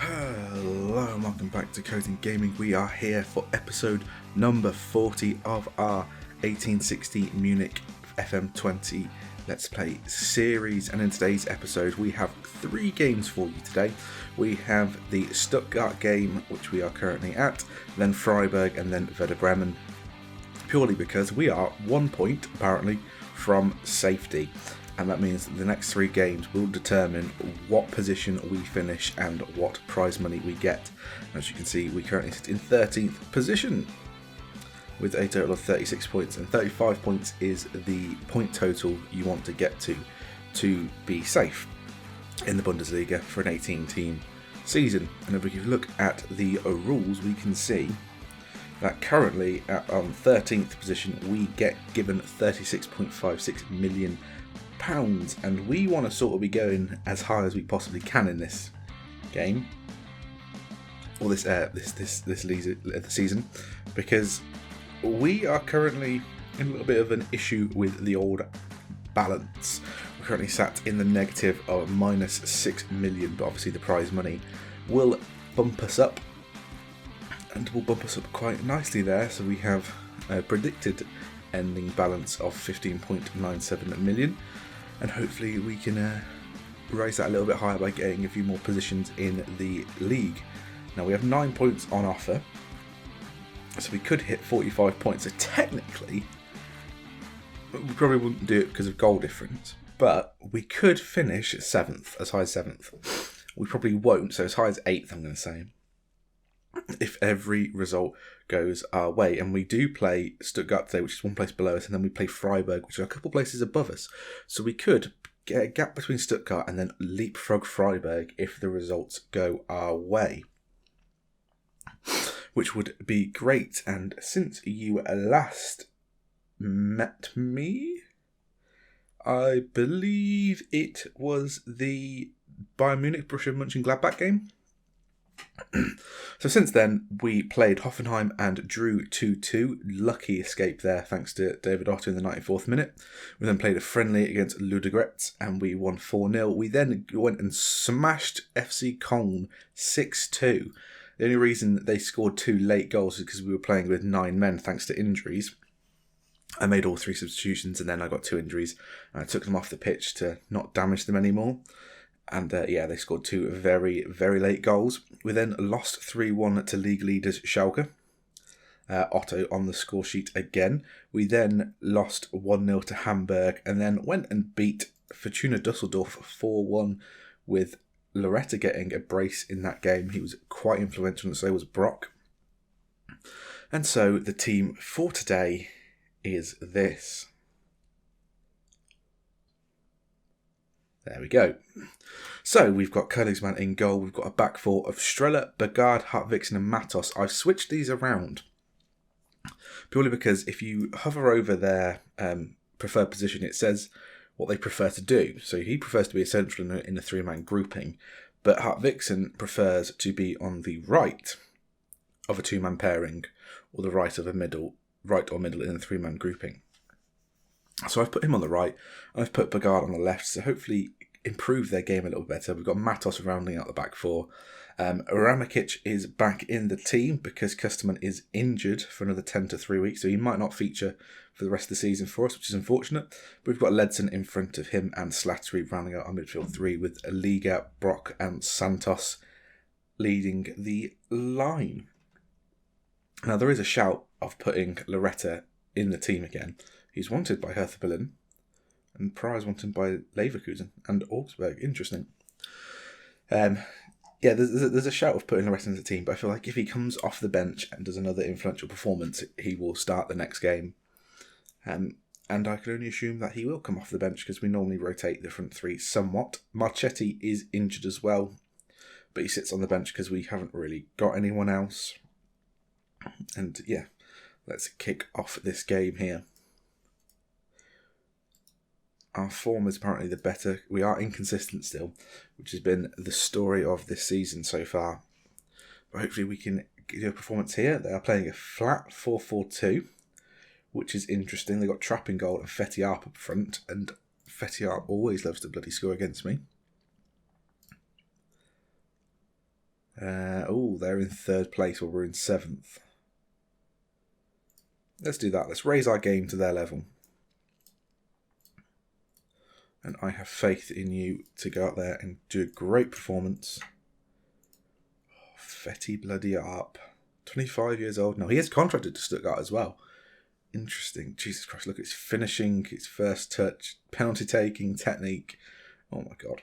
Hello and welcome back to Coding Gaming. We are here for episode number 40 of our 1860 Munich FM20 Let's Play series, and in today's episode we have 3 games for you today. We have the Stuttgart game, which we are currently at, then Freiburg and then Werder Bremen, purely because we are 1 point apparently from safety. And that means that the next 3 games will determine what position we finish and what prize money we get. As you can see, we currently sit in 13th position with a total of 36 points, and 35 points is the point total you want to get to be safe in the Bundesliga for an 18-team season. And if we look at the rules, we can see that currently at 13th position we get given £36.56 million. And we want to sort of be going as high as we possibly can in this game, or this season, because we are currently in a little bit of an issue with the old balance. We're currently sat in the negative of minus 6 million, but obviously the prize money will bump us up, and will bump us up quite nicely there. So we have a predicted ending balance of 15.97 million. And hopefully we can raise that a little bit higher by getting a few more positions in the league. Now we have 9 points on offer, so we could hit 45 points. So technically, we probably wouldn't do it because of goal difference, but we could finish 7th, as high as 7th. We probably won't, so as high as 8th I'm going to say, if every result goes our way. And we do play Stuttgart today, which is 1 place below us, and then we play Freiburg, which are a couple places above us. So we could get a gap between Stuttgart and then leapfrog Freiburg if the results go our way, which would be great. And since you last met me, I believe it was the Bayern Munich Borussia Mönchengladbach game. So since then, we played Hoffenheim and drew 2-2. Lucky escape there, thanks to David Otto in the 94th minute. We then played a friendly against Ludogorets and we won 4-0. We then went and smashed FC Köln 6-2. The only reason they scored 2 late goals is because we were playing with 9 men thanks to injuries. I made all 3 substitutions and then I got 2 injuries. And I took them off the pitch to not damage them anymore. And they scored 2 very, very late goals. We then lost 3-1 to league leaders Schalke. Otto on the score sheet again. We then lost 1-0 to Hamburg, and then went and beat Fortuna Düsseldorf 4-1, with Loretta getting a brace in that game. He was quite influential, and so was Brock. And so the team for today is this. There we go. So we've got Königsmann in goal. We've got a back 4 of Streller, Bergard, Hartwigsen and Matos. I've switched these around purely because if you hover over their preferred position, it says what they prefer to do. So he prefers to be a central in a 3-man grouping, but Hartwigsen prefers to be on the right of a 2-man pairing, or the right or middle in a 3-man grouping. So I've put him on the right, and I've put Bergard on the left, so hopefully improve their game a little better. We've got Matos rounding out the back 4. Ramakic is back in the team because Kusterman is injured for another 10 to 3 weeks, so he might not feature for the rest of the season for us, which is unfortunate. But we've got Ledson in front of him and Slattery rounding out our midfield 3, with Liga, Brock and Santos leading the line. Now there is a shout of putting Loretta in the team again. He's wanted by Hertha Berlin, and Prize wanted by Leverkusen and Augsburg. Interesting. There's a shout of putting the rest into the team, but I feel like if he comes off the bench and does another influential performance, he will start the next game. And I can only assume that he will come off the bench because we normally rotate the front 3 somewhat. Marchetti is injured as well, but he sits on the bench because we haven't really got anyone else. And yeah, let's kick off this game here. Our form is apparently the better. We are inconsistent still, which has been the story of this season so far. But hopefully we can do a performance here. They are playing a flat 4-4-2, which is interesting. They've got Trapp in goal and Fetty-Arp up front, and Fetty-Arp always loves to bloody score against me. They're in third place while we're in seventh. Let's do that. Let's raise our game to their level. And I have faith in you to go out there and do a great performance. Fetty bloody up. 25 years old now. He is contracted to Stuttgart as well. Interesting. Jesus Christ, look at his finishing, his first touch, penalty taking, technique. Oh my God.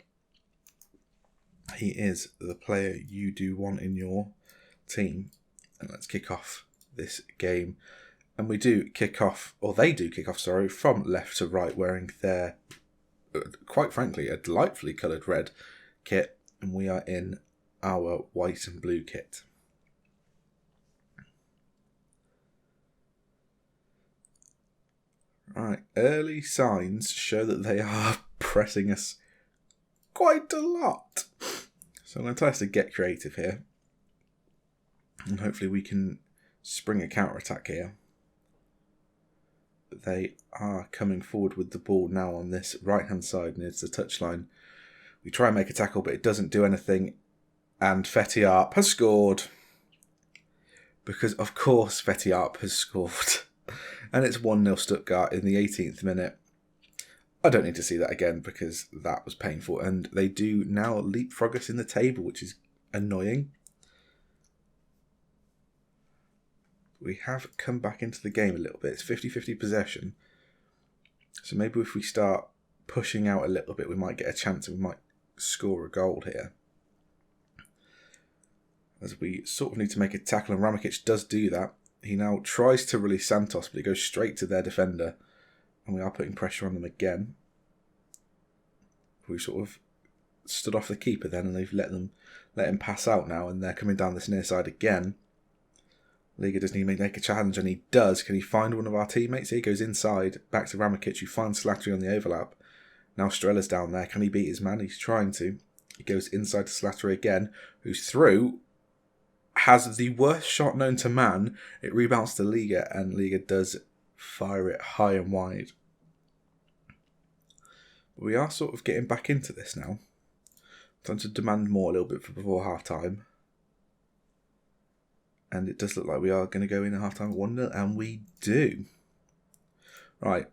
He is the player you do want in your team. And let's kick off this game. And we do kick off, or they do kick off, sorry, from left to right, wearing their, quite frankly, a delightfully coloured red kit. And we are in our white and blue kit. Right, early signs show that they are pressing us quite a lot. So I'm going to try to get creative here. And hopefully we can spring a counter-attack here. But they are coming forward with the ball now on this right-hand side near the touchline. We try and make a tackle, but it doesn't do anything. And Fetty has scored. Because, of course, Fetty has scored. And it's 1-0 Stuttgart in the 18th minute. I don't need to see that again because that was painful. And they do now leapfrog us in the table, which is annoying. We have come back into the game a little bit. It's 50-50 possession. So maybe if we start pushing out a little bit, we might get a chance and we might score a goal here. As we sort of need to make a tackle, and Ramikic does do that. He now tries to release Santos, but he goes straight to their defender. And we are putting pressure on them again. We sort of stood off the keeper then, and they've let him pass out now, and they're coming down this near side again. Liga does need to make a challenge, and he does. Can he find one of our teammates? He goes inside, back to Ramikic, who finds Slattery on the overlap. Now Strella's down there. Can he beat his man? He's trying to. He goes inside to Slattery again, who's through. Has the worst shot known to man. It rebounds to Liga, and Liga does fire it high and wide. We are sort of getting back into this now. Time to demand more a little bit before half time. And it does look like we are going to go in at half time 1-0, and we do. Right.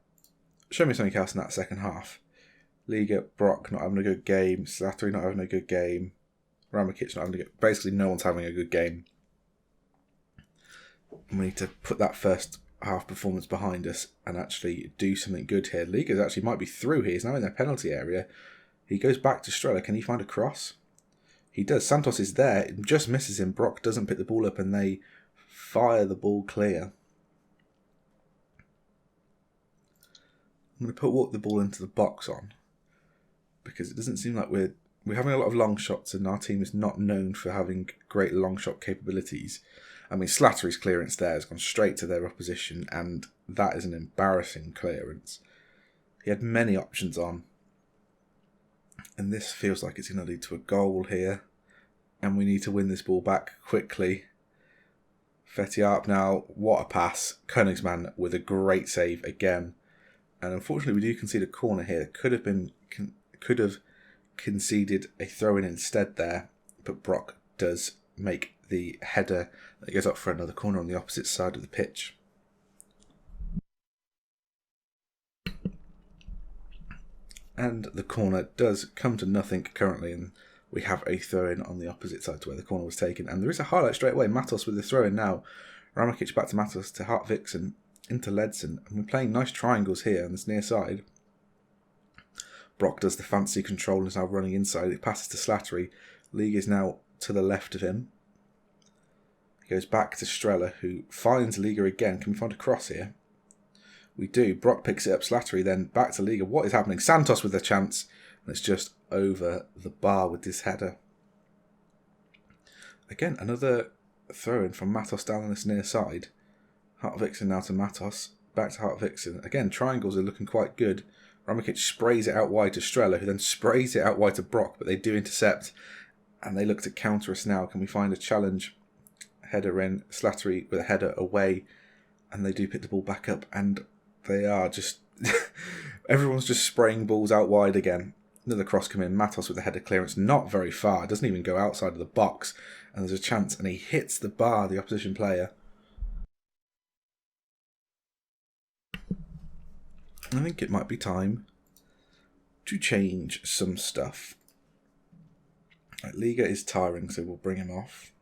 Show me something else in that second half. Liga, Brock not having a good game. Slattery not having a good game. Ramikic not having a good... Basically, no one's having a good game. We need to put that first half performance behind us and actually do something good here. Liga actually might be through here. He's now in their penalty area. He goes back to Strella. Can he find a cross? He does. Santos is there. It just misses him. Brock doesn't pick the ball up and they fire the ball clear. I'm going to walk the ball into the box on because it doesn't seem like we're having a lot of long shots and our team is not known for having great long shot capabilities. I mean, Slattery's clearance there has gone straight to their opposition and that is an embarrassing clearance. He had many options on. And this feels like it's going to lead to a goal here. And we need to win this ball back quickly. Fetty now, what a pass. Königsmann with a great save again. And unfortunately we do concede a corner here. Could have conceded a throw-in instead there. But Brock does make the header that goes up for another corner on the opposite side of the pitch. And the corner does come to nothing currently, and we have a throw-in on the opposite side to where the corner was taken. And there is a highlight straight away. Matos with the throw-in now. Ramikic back to Matos, to Hart-Vixen, into Ledson. And we're playing nice triangles here on this near side. Brock does the fancy control and is now running inside. It passes to Slattery. Liga is now to the left of him. He goes back to Strella, who finds Liga again. Can we find a cross here? We do. Brock picks it up. Slattery then back to Liga. What is happening? Santos with a chance. And it's just over the bar with this header. Again, another throw-in from Matos down on this near side. Hart-Vixen now to Matos. Back to Hart-Vixen. Again, triangles are looking quite good. Ramikic sprays it out wide to Strella, who then sprays it out wide to Brock, but they do intercept. And they look to counter us now. Can we find a challenge? Header in. Slattery with a header away. And they do pick the ball back up. And they are just... everyone's just spraying balls out wide again. Another cross come in. Matos with the header clearance. Not very far. Doesn't even go outside of the box. And there's a chance. And he hits the bar, the opposition player. I think it might be time to change some stuff. Right, Liga is tiring, so we'll bring him off.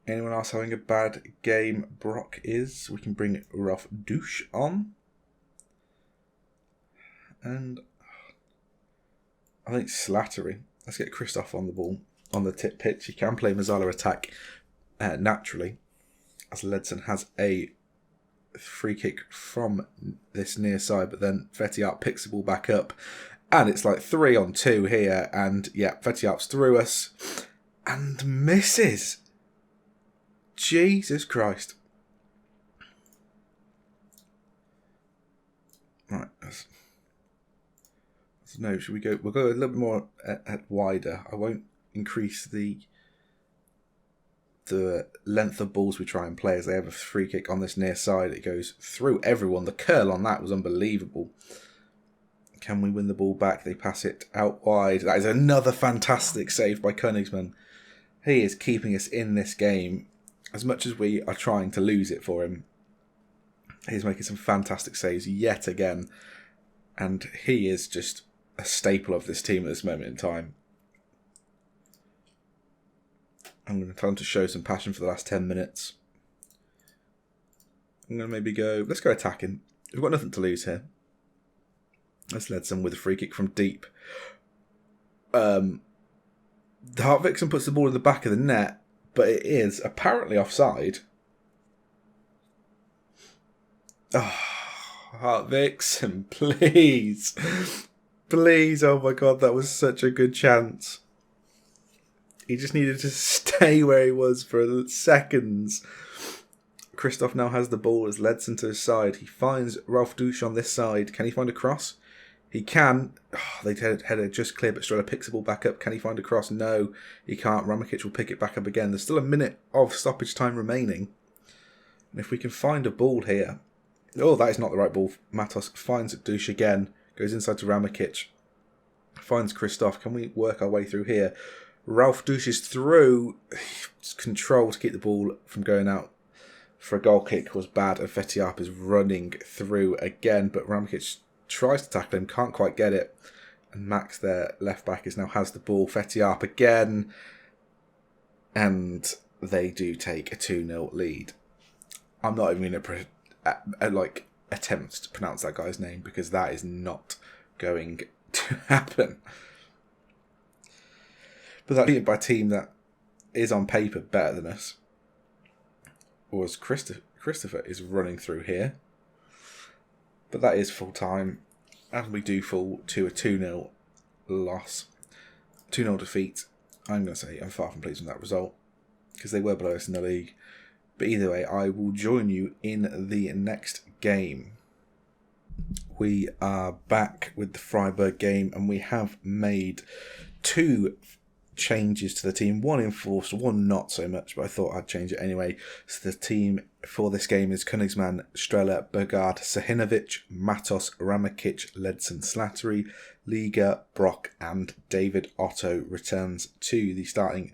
Anyone else having a bad game? Brock is. We can bring Ralph Douche on. And I think Slattery. Let's get Christoph on the ball, on the tip pitch. He can play Mazzala attack naturally, as Ledson has a free kick from this near side, but then Fetiap picks the ball back up. And it's like 3-on-2 here. And yeah, Fetiap's through us and misses. Jesus Christ. Right. No, should we go? We'll go a little bit more at wider. I won't increase the length of balls we try and play as they have a free kick on this near side. It goes through everyone. The curl on that was unbelievable. Can we win the ball back? They pass it out wide. That is another fantastic save by Königsmann. He is keeping us in this game as much as we are trying to lose it for him. He's making some fantastic saves yet again. And he is just a staple of this team at this moment in time. I'm going to tell him to show some passion for the last 10 minutes. I'm going to maybe go... Let's go attacking. We've got nothing to lose here. Let's Ledson with a free kick from deep. Hartvigsen puts the ball in the back of the net, but it is apparently offside. Oh, Hartvigsen, please. Please, oh my God, that was such a good chance. He just needed to stay where he was for seconds. Christoph now has the ball as Ledson to his side. He finds Ralph Douche on this side. Can he find a cross? He can. Oh, they header just clear, but Strela picks the ball back up. Can he find a cross? No, he can't. Ramakic will pick it back up again. There's still a minute of stoppage time remaining. And if we can find a ball here... Oh, that is not the right ball. Matos finds Douche again. Goes inside to Ramakic. Finds Christoph. Can we work our way through here? Ralph Douche is through. Control to keep the ball from going out for a goal kick was bad. And Fetiap is running through again. But Ramakic tries to tackle him. Can't quite get it. And Max, their left back, now has the ball. Fetiap again. And they do take a 2-0 lead. I'm not even going to attempt to pronounce that guy's name because that is not going to happen. But that's beaten by a team that is on paper better than us. Whereas Christopher is running through here. But that is full time. And we do fall to a 2-0 loss. 2-0 defeat. I'm going to say I'm far from pleased with that result. Because they were below us in the league. But either way, I will join you in the next game. We are back with the Freiburg game. And we have made 2 changes to the team. 1 enforced, 1 not so much, but I thought I'd change it anyway. So the team for this game is Königsmann, Strela, Bergard, Sahinovic, Matos, Ramakic, Ledson, Slattery, Liga, Brock and David Otto returns to the starting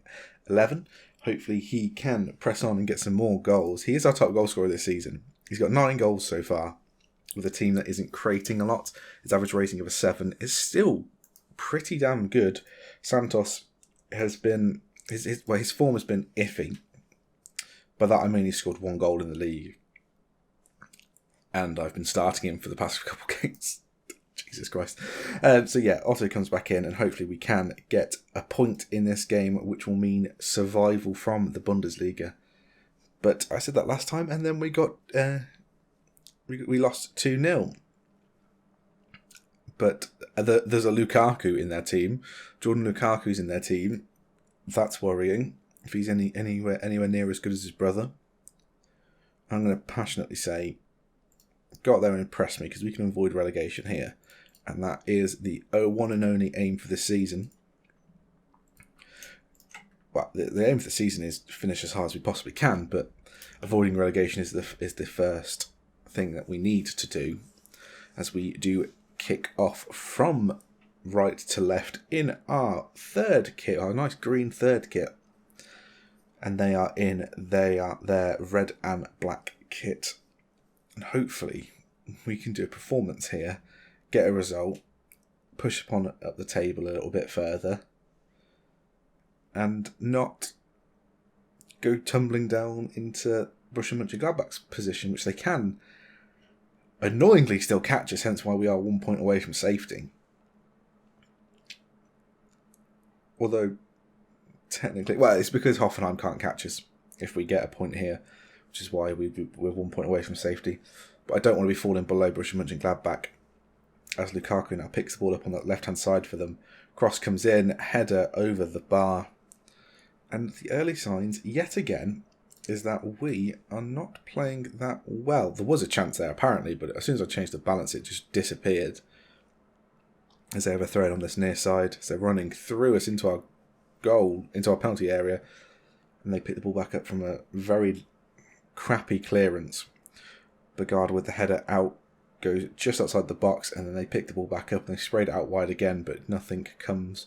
11. Hopefully he can press on and get some more goals. He is our top goal scorer this season. He's got 9 goals so far with a team that isn't creating a lot. His average rating of a 7 is still pretty damn good. Santos has been his form has been iffy. By that I mean he scored 1 goal in the league, and I've been starting him for the past couple of games. Jesus Christ! So yeah, Otto comes back in, and hopefully we can get a point in this game, which will mean survival from the Bundesliga. But I said that last time, and then we got we lost 2-0. But there's a Lukaku in their team. Jordan Lukaku's in their team. That's worrying. If he's anywhere near as good as his brother. I'm going to passionately say, go out there and impress me, because we can avoid relegation here. And that is the one and only aim for this season. Well, the aim for the season is to finish as hard as we possibly can, but avoiding relegation is the first thing that we need to do, as we do kick off from right to left in our third kit, our nice green third kit. And they are their red and black kit. And hopefully we can do a performance here, get a result, push up the table a little bit further, and not go tumbling down into Borussia Mönchengladbach's position, which they can annoyingly still catch us, hence why we are 1 point away from safety. Although, technically, well, it's because Hoffenheim can't catch us if we get a point here, which is why we're 1 point away from safety. But I don't want to be falling below Borussia Mönchengladbach, as Lukaku now picks the ball up on that left-hand side for them. Cross comes in, header over the bar. And the early signs, yet again, is that we are not playing that well. There was a chance there, apparently, but as soon as I changed the balance, it just disappeared. As they have a throw on this near side. So they're running through us into our goal, into our penalty area. And they pick the ball back up from a very crappy clearance. Bagard with the header out, goes just outside the box, and then they pick the ball back up and they sprayed it out wide again, but nothing comes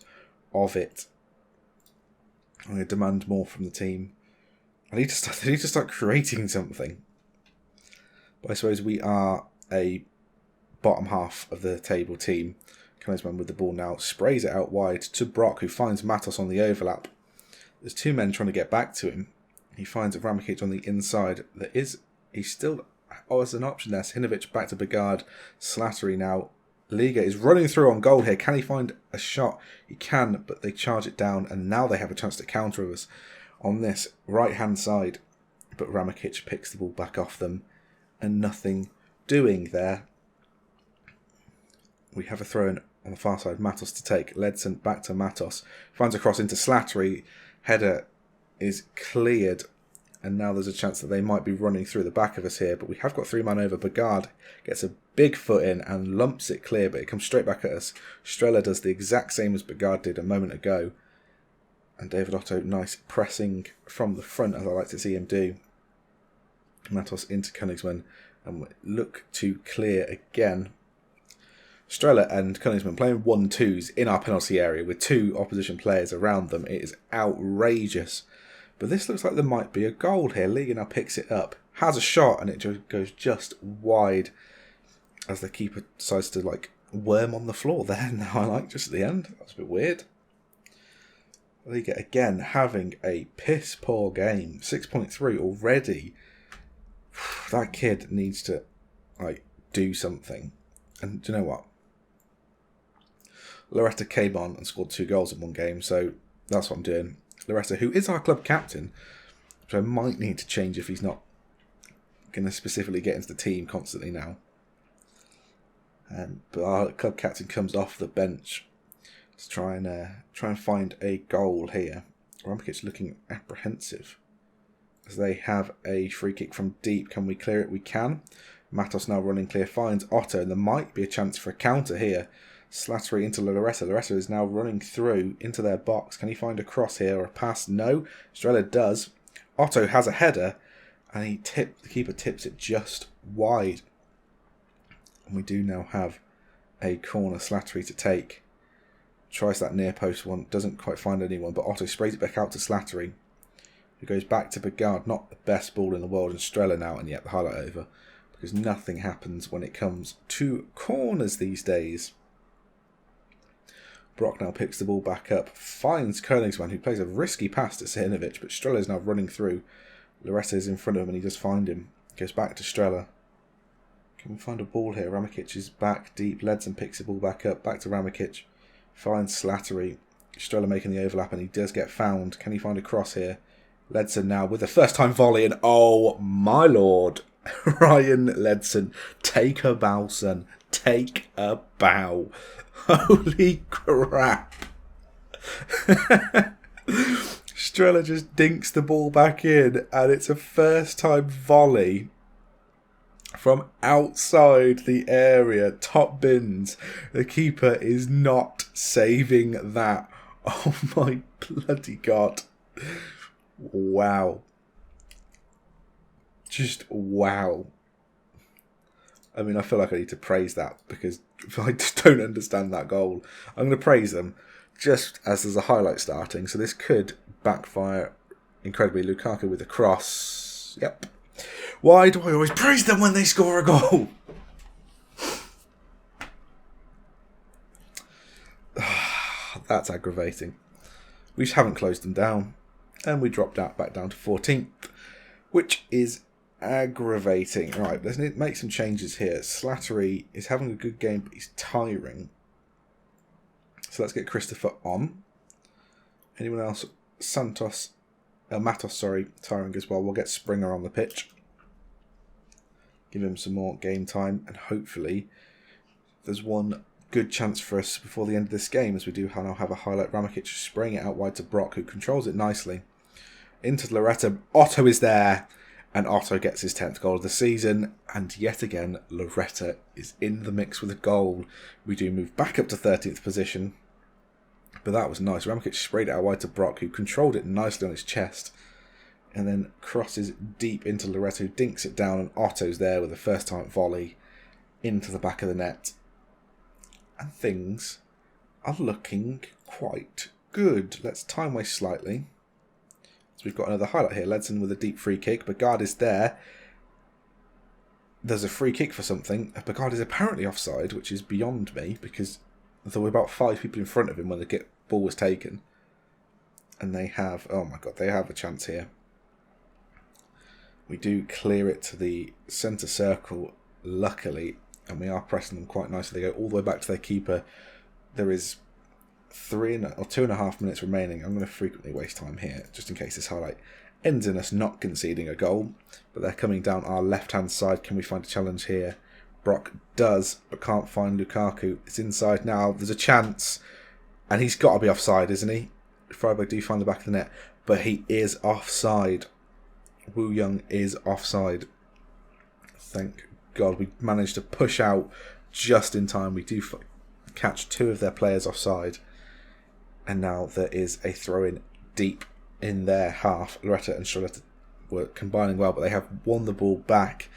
of it. I'm going to demand more from the team. They need to start creating something. But I suppose we are a bottom half of the table team. Koenigsmann with the ball now sprays it out wide to Brock, who finds Matos on the overlap. There's two men trying to get back to him. He finds Ramikic on the inside. He still has an option there. Sinovic back to Bagard. Slattery now. Liga is running through on goal here. Can he find a shot? He can, but they charge it down, and now they have a chance to counter us on this right-hand side. But Ramikic picks the ball back off them, and nothing doing there. We have a throw in on the far side. Matos to take. Ledson back to Matos. Finds a cross into Slattery. Header is cleared. And now there's a chance that they might be running through the back of us here. But we have got three-man over. Bagard gets a big foot in and lumps it clear, but it comes straight back at us. Streller does the exact same as Bagard did a moment ago. And David Otto, nice pressing from the front, as I like to see him do. Matos into Koenigsmann. And we look to clear again. Streller and Koenigsmann playing 1-2s in our penalty area with two opposition players around them. It is outrageous. But this looks like there might be a goal here. Liga now picks it up, has a shot, and it just goes just wide as the keeper decides to worm on the floor there. Now just at the end. That's a bit weird. Liga again having a piss poor game. 6.3 already. That kid needs to do something. And do you know what? Loretta came on and scored 2 goals in one game, so that's what I'm doing. Loretta, who is our club captain, which I might need to change if he's not going to specifically get into the team constantly now. But our club captain comes off the bench to try and find a goal here. Ramikic looking apprehensive as they have a free kick from deep. Can we clear it? We can. Matos now running clear, finds Otto, and there might be a chance for a counter here. Slattery into Loretta. Loretta is now running through into their box. Can he find a cross here or a pass? No. Streller does. Otto has a header, and the keeper tips it just wide. And we do now have a corner. Slattery to take. Tries that near post one. Doesn't quite find anyone, but Otto sprays it back out to Slattery, who goes back to Bagard. Not the best ball in the world, and Streller now, and yet the highlight over. Because nothing happens when it comes to corners these days. Brock now picks the ball back up, finds Koenigsmann, who plays a risky pass to Sihanovic, but Streller is now running through. Loretta is in front of him, and he does find him. Goes back to Streller. Can we find a ball here? Ramikic is back deep. Ledson picks the ball back up, back to Ramikic. Finds Slattery. Streller making the overlap, and he does get found. Can he find a cross here? Ledson now with a first-time volley, and oh my lord, Ryan Ledson, take a bow, son. Take a bow. Holy crap. Streller just dinks the ball back in, and it's a first-time volley from outside the area. Top bins. The keeper is not saving that. Oh my bloody god. Wow. Just wow. I mean, I feel like I need to praise that, because I just don't understand that goal. I'm going to praise them just as there's a highlight starting. So this could backfire incredibly. Lukaku with a cross. Yep. Why do I always praise them when they score a goal? That's aggravating. We just haven't closed them down. And we dropped out back down to 14th, which is aggravating. Right, let's make some changes here. Slattery is having a good game, but he's tiring. So let's get Christopher on. Anyone else? Matos, tiring as well. We'll get Springer on the pitch. Give him some more game time, and hopefully there's one good chance for us before the end of this game, as we do now have a highlight. Ramakic spraying it out wide to Brock, who controls it nicely. Into Loretta. Otto is there, and Otto gets his 10th goal of the season. And yet again, Loretta is in the mix with a goal. We do move back up to 13th position, but that was nice. Ramakic sprayed it out wide to Brock, who controlled it nicely on his chest, and then crosses deep into Loretta, who dinks it down, and Otto's there with a first-time volley into the back of the net. And things are looking quite good. Let's time waste slightly. So we've got another highlight here. Ledson with a deep free kick. Bagard is there. There's a free kick for something. Bagard is apparently offside, which is beyond me, because there were about 5 people in front of him when the ball was taken. And they have, oh my god, they have a chance here. We do clear it to the centre circle, luckily, and we are pressing them quite nicely. They go all the way back to their keeper. There is 2.5 minutes remaining. I'm going to frequently waste time here, just in case this highlight ends in us not conceding a goal. But they're coming down our left-hand side. Can we find a challenge here? Brock does, but can't find Lukaku. It's inside now. There's a chance, and he's got to be offside, isn't he? Freiburg do find the back of the net, but he is offside. Wu Young is offside. Thank God we managed to push out just in time. We do catch 2 of their players offside, and now there is a throw-in deep in their half. Loretta and Charlotte were combining well, but they have won the ball back,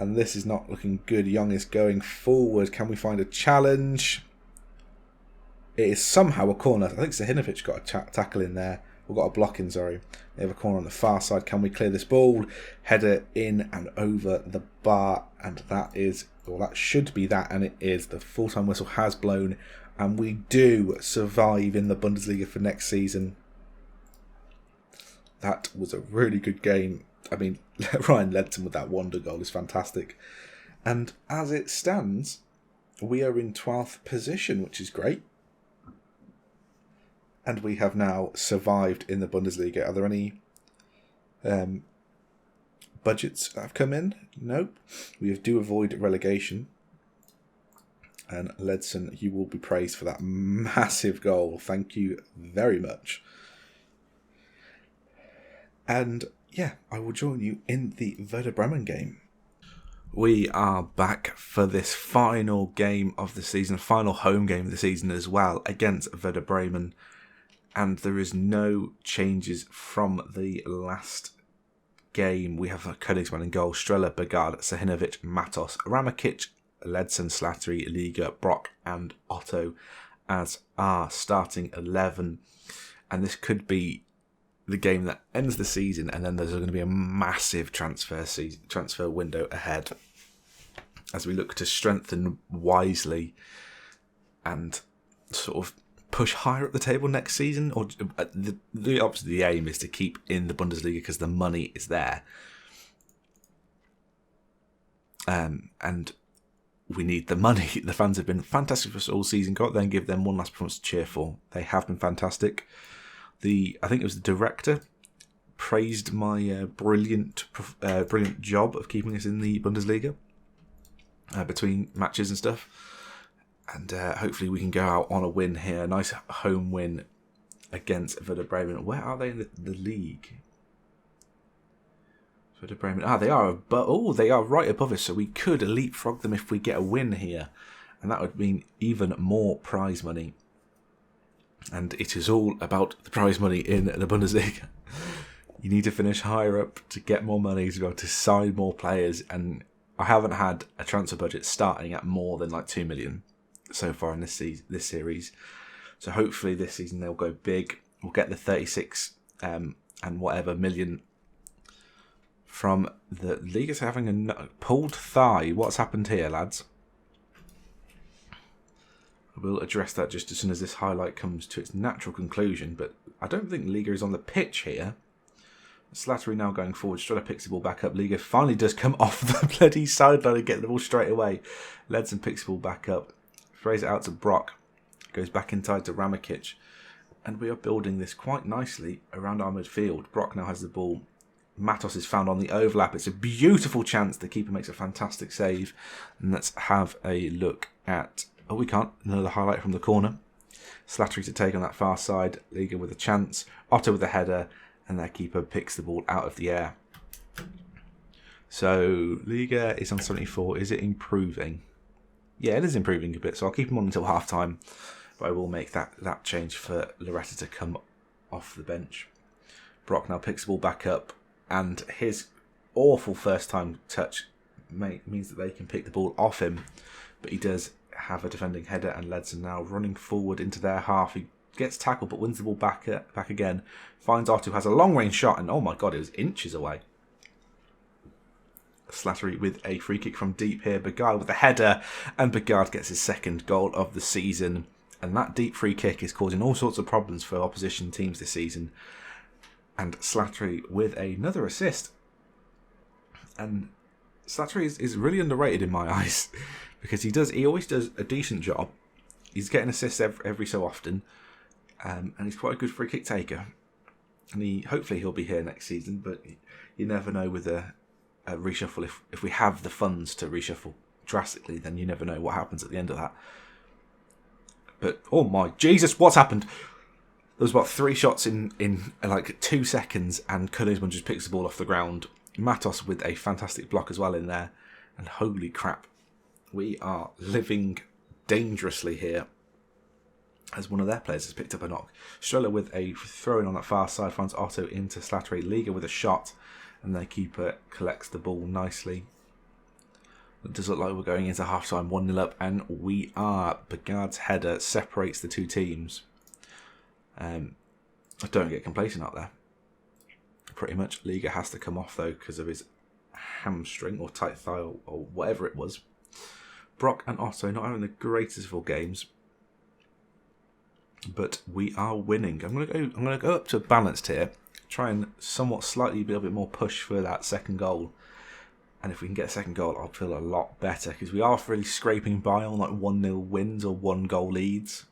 and this is not looking good. Young is going forward. Can we find a challenge? It is somehow a corner. I think Sahinovic got a tackle in there. We've got a block in, sorry. They have a corner on the far side. Can we clear this ball? Header in and over the bar. And that is, well, that should be that. And it is. The full-time whistle has blown. And we do survive in the Bundesliga for next season. That was a really good game. I mean, Ryan Ledson with that wonder goal is fantastic. And as it stands, we are in 12th position, which is great. And we have now survived in the Bundesliga. Are there any budgets that have come in? Nope. We do avoid relegation. And Ledson, you will be praised for that massive goal. Thank you very much. And yeah, I will join you in the Werder Bremen game. We are back for this final game of the season, final home game of the season as well, against Werder Bremen. And there is no changes from the last game. We have Königsmann in goal, Streller, Bagard, Sahinovic, Matos, Ramakic, Ledson, Slattery, Liga, Brock and Otto as our starting 11. And this could be the game that ends the season, and then there's going to be a massive transfer window ahead as we look to strengthen wisely and sort of push higher up the table next season. Or obviously the aim is to keep in the Bundesliga because the money is there, and we need the money. The fans have been fantastic for us all season. Go out there and give them one last performance to cheer for. They have been fantastic. I think it was the director praised my brilliant job of keeping us in the Bundesliga between matches and stuff. And hopefully we can go out on a win here. A nice home win against Werder Bremen. Where are they in the league? Werder Bremen. They are they are right above us. So we could leapfrog them if we get a win here. And that would mean even more prize money. And it is all about the prize money in the Bundesliga. You need to finish higher up to get more money, to be able to sign more players. And I haven't had a transfer budget starting at more than like 2 million. so far in this series. So hopefully this season they'll go big. We'll get the 36 and whatever million from the league. Is having a pulled thigh. What's happened here, lads? We'll address that just as soon as this highlight comes to its natural conclusion. But I don't think Liga is on the pitch here. Slattery now going forward. Strella picks the ball back up. Liga finally does come off the bloody sideline and get the ball straight away. Ledson picks the ball back up. Throws it out to Brock. Goes back inside to Ramakic. And we are building this quite nicely around our midfield. Brock now has the ball. Matos is found on the overlap. It's a beautiful chance. The keeper makes a fantastic save. And let's have a look at... Oh, we can't. Another highlight from the corner. Slattery to take on that far side. Liga with a chance. Otto with a header. And their keeper picks the ball out of the air. So, Liga is on 74. Is it improving? Yeah, it is improving a bit. So I'll keep him on until half-time. But I will make that change for Loretta to come off the bench. Brock now picks the ball back up. And his awful first-time touch means that they can pick the ball off him. But he does have a defending header. And Ledson now running forward into their half. He gets tackled but wins the ball back again. Finds Otto, has a long-range shot. And oh my god, it was inches away. Slattery with a free kick from deep here. Begard with a header. And Begard gets his second goal of the season. And that deep free kick is causing all sorts of problems for opposition teams this season. And Slattery with another assist. And Slattery is really underrated in my eyes. Because he always does a decent job. He's getting assists every so often. And he's quite a good free kick taker. And hopefully he'll be here next season. But you never know with a reshuffle. If we have the funds to reshuffle drastically, then you never know what happens at the end of that. But, oh my Jesus, what's happened? There was about 3 shots in like 2 seconds, and Kulizman just picks the ball off the ground. Matos with a fantastic block as well in there. And holy crap, we are living dangerously here as one of their players has picked up a knock. Strella with a throw-in on that far side finds Otto into Slattery. Liga with a shot, and their keeper collects the ball nicely. It does look like we're going into half-time 1-0 up, and we are. Begard's header separates the two teams. Don't get complacent out there. Pretty much. Liga has to come off, though, because of his hamstring or tight thigh or whatever it was. Brock and Otto not having the greatest of all games, but we are winning. I'm going to go up to balanced here, try and somewhat slightly be a bit more push for that second goal. And if we can get a second goal, I'll feel a lot better, because we are really scraping by on like 1-0 wins or 1-goal leads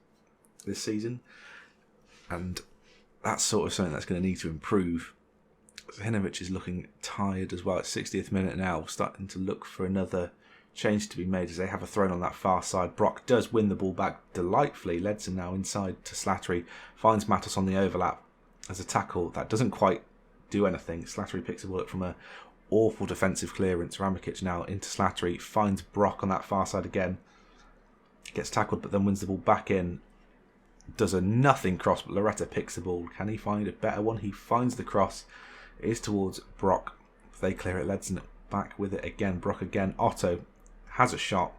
this season. And that's sort of something that's going to need to improve. Hinovic is looking tired as well at 60th minute now, starting to look for another change to be made as they have a throw on that far side. Brock does win the ball back delightfully. Ledson now inside to Slattery, finds Matos on the overlap as a tackle that doesn't quite do anything. Slattery picks the ball up from a awful defensive clearance. Ramakic now into Slattery, finds Brock on that far side again. Gets tackled but then wins the ball back in. Does a nothing cross, but Loretta picks the ball. Can he find a better one? He finds the cross. It is towards Brock. They clear it. Ledson back with it again. Brock again. Otto has a shot.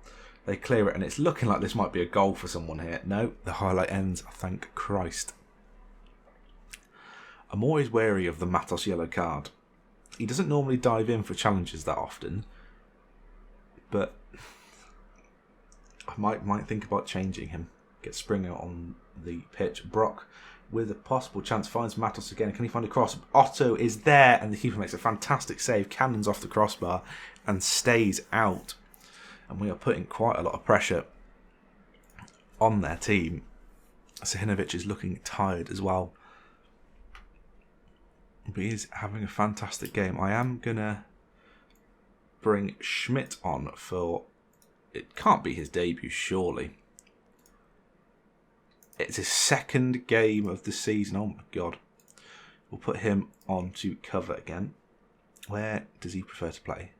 They clear it, and it's looking like this might be a goal for someone here. No, the highlight ends. Thank Christ. I'm always wary of the Matos yellow card. He doesn't normally dive in for challenges that often, but I might think about changing him. Get Springer on the pitch. Brock with a possible chance finds Matos again. Can he find a cross? Otto is there, and the keeper makes a fantastic save. Cannons off the crossbar and stays out. And we are putting quite a lot of pressure on their team. Sihinovic is looking tired as well. But he is having a fantastic game. I am going to bring Schmidt on for... It can't be his debut, surely. It's his second game of the season. Oh my god. We'll put him on to cover again. Where does he prefer to play?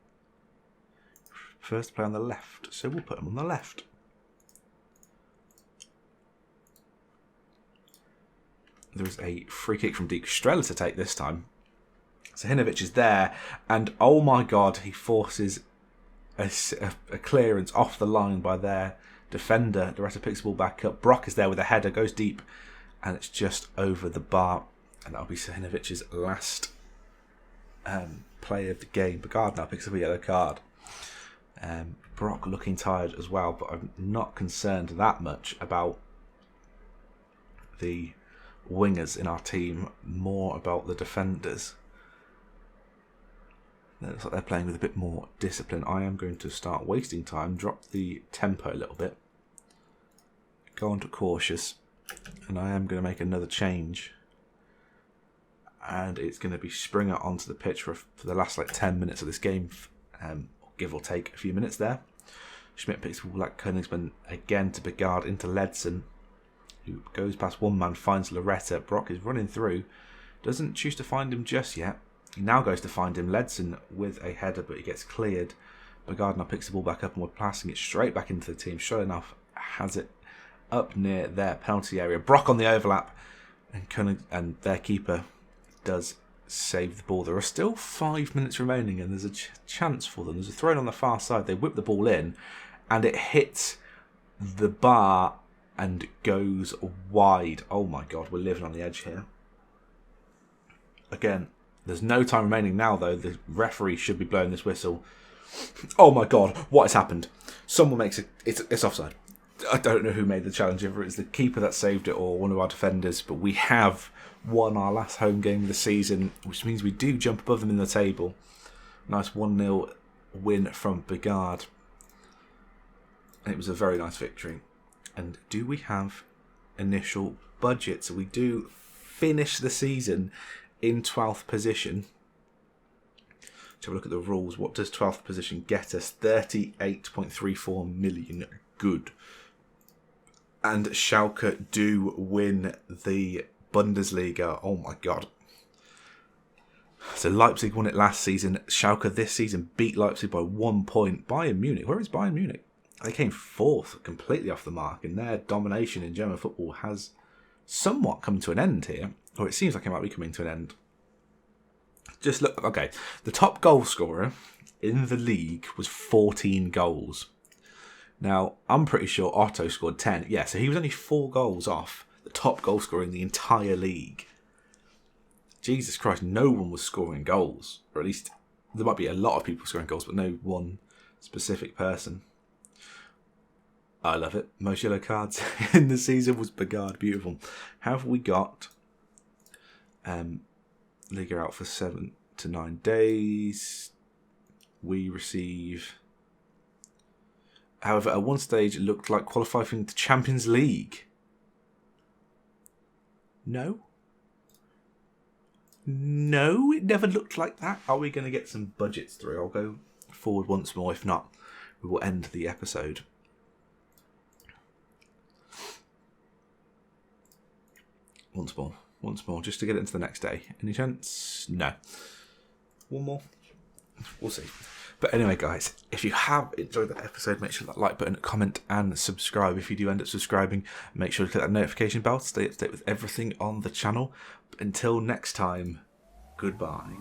He prefers to play on the left, so we'll put him on the left. There is a free kick from Deek Strella to take this time. So Hinovic is there, and oh my god, he forces a clearance off the line by their defender. Loretta picks the ball back up. Brock is there with a header, goes deep, and it's just over the bar. And that'll be Sehinovic's last play of the game. Begard now picks up a yellow card. Brock looking tired as well, but I'm not concerned that much about the wingers in our team, more about the defenders. It looks like they're playing with a bit more discipline. I am going to start wasting time, drop the tempo a little bit, go on to cautious, and I am going to make another change. And it's going to be Springer onto the pitch for the last 10 minutes of this game, give or take a few minutes there. Schmidt picks the ball like Königsmann again to Begard into Ledson, who goes past one man, finds Loretta. Brock is running through, doesn't choose to find him just yet. He now goes to find him. Ledson with a header, but he gets cleared. Begard now picks the ball back up and we're passing it straight back into the team. Sure enough, has it up near their penalty area. Brock on the overlap, and their keeper does save the ball. There are still 5 minutes remaining and there's a chance for them. There's a throw on the far side. They whip the ball in and it hits the bar and goes wide. Oh my god, we're living on the edge here. Again, there's no time remaining now though. The referee should be blowing this whistle. Oh my god, what has happened? Someone makes it. It's offside. I don't know who made the challenge, if it's the keeper that saved it or one of our defenders, but we have won our last home game of the season, which means we do jump above them in the table. Nice 1-0 win from Begard. It was a very nice victory. And do we have initial budget? So we do finish the season in 12th position. Let's have a look at the rules. What does 12th position get us? 38.34 million. Good. And Schalke do win the Bundesliga. Oh my god. So Leipzig won it last season. Schalke this season beat Leipzig by 1 point. Bayern Munich. Where is Bayern Munich? They came fourth, completely off the mark, and their domination in German football has somewhat come to an end here. Or it seems like it might be coming to an end. Just look, okay. The top goal scorer in the league was 14 goals. Now, I'm pretty sure Otto scored 10. Yeah, so he was only 4 goals off the top goal scorer in the entire league. Jesus Christ, no one was scoring goals. Or at least, there might be a lot of people scoring goals, but no one specific person. I love it. Most yellow cards in the season was Begard. Beautiful. Have we got Liga out for 7 to 9 days? We receive... However, at one stage, it looked like qualifying for the Champions League. No? No, it never looked like that. Are we going to get some budgets through? I'll go forward once more. If not, we will end the episode. Once more, just to get it into the next day. Any chance? No. One more? We'll see. But anyway, guys, if you have enjoyed that episode, make sure that like button, comment, and subscribe. If you do end up subscribing, make sure to click that notification bell to stay up to date with everything on the channel. But until next time, goodbye.